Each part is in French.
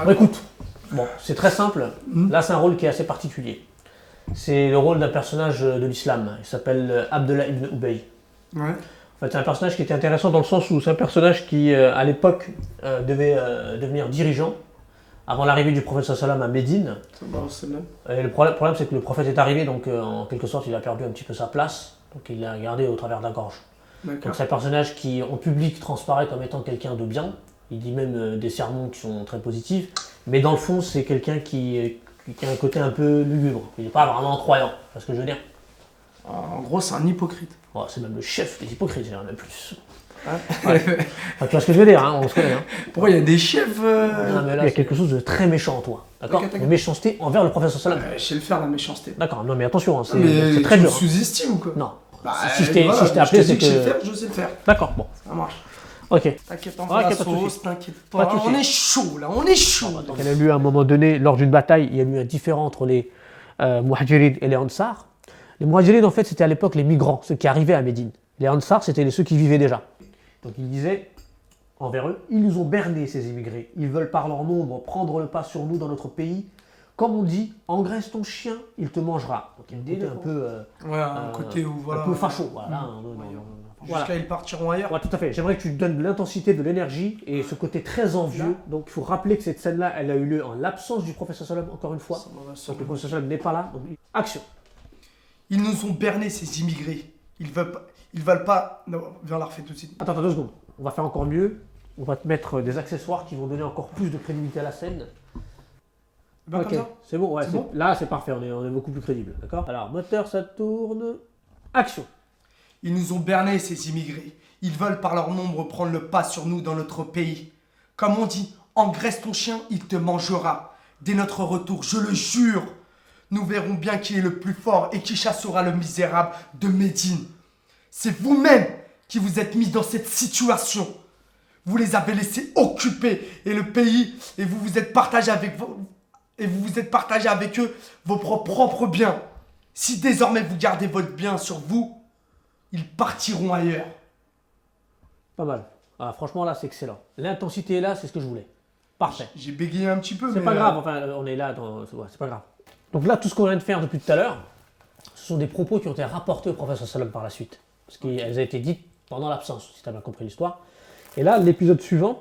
Bon, écoute, bon, c'est très simple. Là, c'est un rôle qui est assez particulier. C'est le rôle d'un personnage de l'islam. Il s'appelle Abdullah ibn Ubay. Ouais. En fait, c'est un personnage qui était intéressant dans le sens où c'est un personnage qui, à l'époque, devait devenir dirigeant avant l'arrivée du prophète sallam à Médine. Et le problème, c'est que le prophète est arrivé, donc en quelque sorte, il a perdu un petit peu sa place. Donc il l'a gardé au travers de la gorge. Donc c'est un personnage qui, en public, transparaît comme étant quelqu'un de bien. Il dit même des sermons qui sont très positifs. Mais dans le fond, c'est quelqu'un qui a un côté un peu lugubre. Il n'est pas vraiment croyant, c'est ce que je veux dire. En gros, c'est un hypocrite. Oh, c'est même le chef des hypocrites, je dirais même plus. Hein Ouais. Enfin, tu vois ce que je veux dire, hein, on se connaît. Hein. Pourquoi il y a des chefs Non, mais là, il y a quelque chose de très méchant en toi. D'accord. Une méchanceté envers le prophète sallam. Je sais le faire, la méchanceté. D'accord, non mais attention, hein, c'est Tu très dur. me Hein. sous-estimes ou quoi? Non. Bah, si je t'ai appelé, c'est que. Je sais le faire. D'accord, bon. Ça marche. Ok. T'inquiète, on va la sauce, t'inquiète Pas pas. de soucis. On est chaud là, on est chaud. Donc, il y a eu à un moment donné, lors d'une bataille, il y a eu un différend entre les Muhajirides et les Ansar. Les Muhajirides, en fait, c'était à l'époque les migrants, ceux qui arrivaient à Médine. Les Ansar, c'était ceux qui vivaient déjà. Donc il disait envers eux, ils nous ont bernés ces immigrés. Ils veulent par leur nombre prendre le pas sur nous dans notre pays. Comme on dit, engraisse ton chien, il te mangera. Donc il y a un côté un peu... ouais, un côté où voilà. Un peu facho, voilà. Jusqu'à ils partiront ailleurs. Ouais, tout à fait. J'aimerais que tu donnes de l'intensité, de l'énergie et ce côté très envieux. Donc il faut rappeler que cette scène-là, elle a eu lieu en l'absence du professeur Sallam, encore une fois. Donc le professeur Sallam n'est pas là. Donc, action. Ils nous ont bernés ces immigrés. Ils veulent pas... Non, viens, la refais tout de suite. Attends, 2 secondes. On va faire encore mieux. On va te mettre des accessoires qui vont donner encore plus de crédibilité à la scène. Ben, ok, c'est bon, ouais, bon là c'est parfait, on est beaucoup plus crédible, d'accord. Alors, moteur, ça tourne. Action. Ils nous ont bernés, ces immigrés. Ils veulent par leur nombre prendre le pas sur nous dans notre pays. Comme on dit, engraisse ton chien, il te mangera. Dès notre retour, je le jure, nous verrons bien qui est le plus fort et qui chassera le misérable de Médine. C'est vous-même qui vous êtes mis dans cette situation. Vous les avez laissés occuper et le pays, et vous vous êtes partagé avec eux vos propres biens. Si désormais vous gardez votre bien sur vous, ils partiront ailleurs. Pas mal. Ah, franchement, là, c'est excellent. L'intensité est là, c'est ce que je voulais. Parfait. J'ai bégayé un petit peu, c'est mais... pas grave, enfin, on est là, ouais, c'est pas grave. Donc là, tout ce qu'on vient de faire depuis tout à l'heure, ce sont des propos qui ont été rapportés au professeur Sallam par la suite. Parce qu'elles ont été dites pendant l'absence, si tu as bien compris l'histoire. Et là, l'épisode suivant,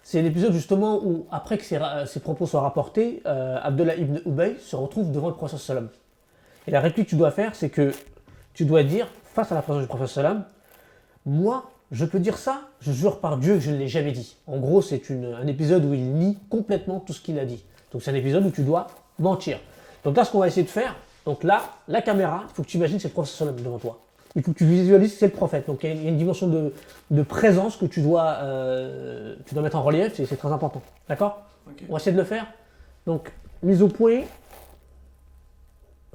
c'est l'épisode justement où, après que ces propos soient rapportés, Abdullah ibn Ubay se retrouve devant le professeur Sallam. Et la réplique que tu dois faire, c'est que tu dois dire, face à la présence du professeur Sallam, moi, je peux dire ça, je jure par Dieu que je ne l'ai jamais dit. En gros, c'est un épisode où il nie complètement tout ce qu'il a dit. Donc c'est un épisode où tu dois mentir. Donc là, ce qu'on va essayer de faire, donc là, la caméra, il faut que tu imagines c'est le professeur Sallam devant toi. Il faut que tu visualises c'est le prophète. Donc il y a une dimension de présence que tu dois mettre en relief, c'est très important. D'accord? Okay. On va essayer de le faire. Donc, mise au point.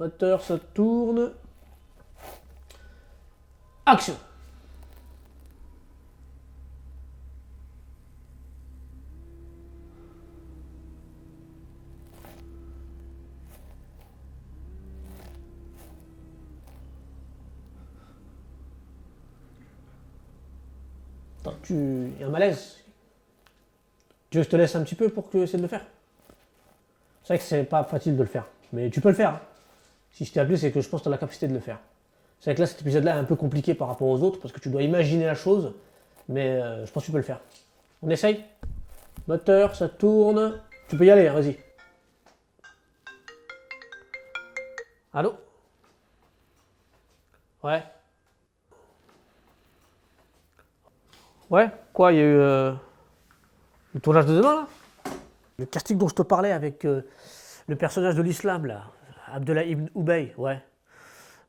Moteur, ça tourne. Action. Attends, il y a un malaise. Tu veux que je te laisse un petit peu pour que tu essaies de le faire? C'est vrai que c'est pas facile de le faire, mais tu peux le faire. Hein. Si je t'ai appelé, c'est que je pense que tu as la capacité de le faire. C'est vrai que là, cet épisode-là est un peu compliqué par rapport aux autres, parce que tu dois imaginer la chose, mais je pense que tu peux le faire. On essaye? Moteur, ça tourne. Tu peux y aller, hein, vas-y. Allô? Ouais. Ouais, quoi, il y a eu le tournage de demain, là? Le casting dont je te parlais avec le personnage de l'islam, là, Abdullah ibn Ubay, ouais.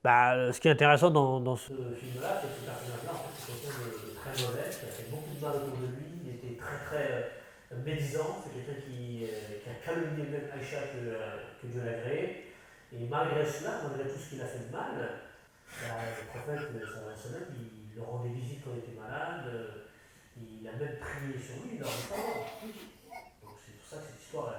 Bah, ce qui est intéressant dans ce film-là, c'est que ce personnage-là, en fait, c'est quelqu'un de très mauvais, qui a fait beaucoup de mal autour de lui, il était très médisant, c'est quelqu'un qui a calomnié même Aïcha que Dieu l'a créé. Et malgré cela, malgré tout ce qu'il a fait de mal, le prophète, il leur rendait visite quand il était malade, il a même prié sur lui, il leur dit pas. Donc c'est pour ça que cette histoire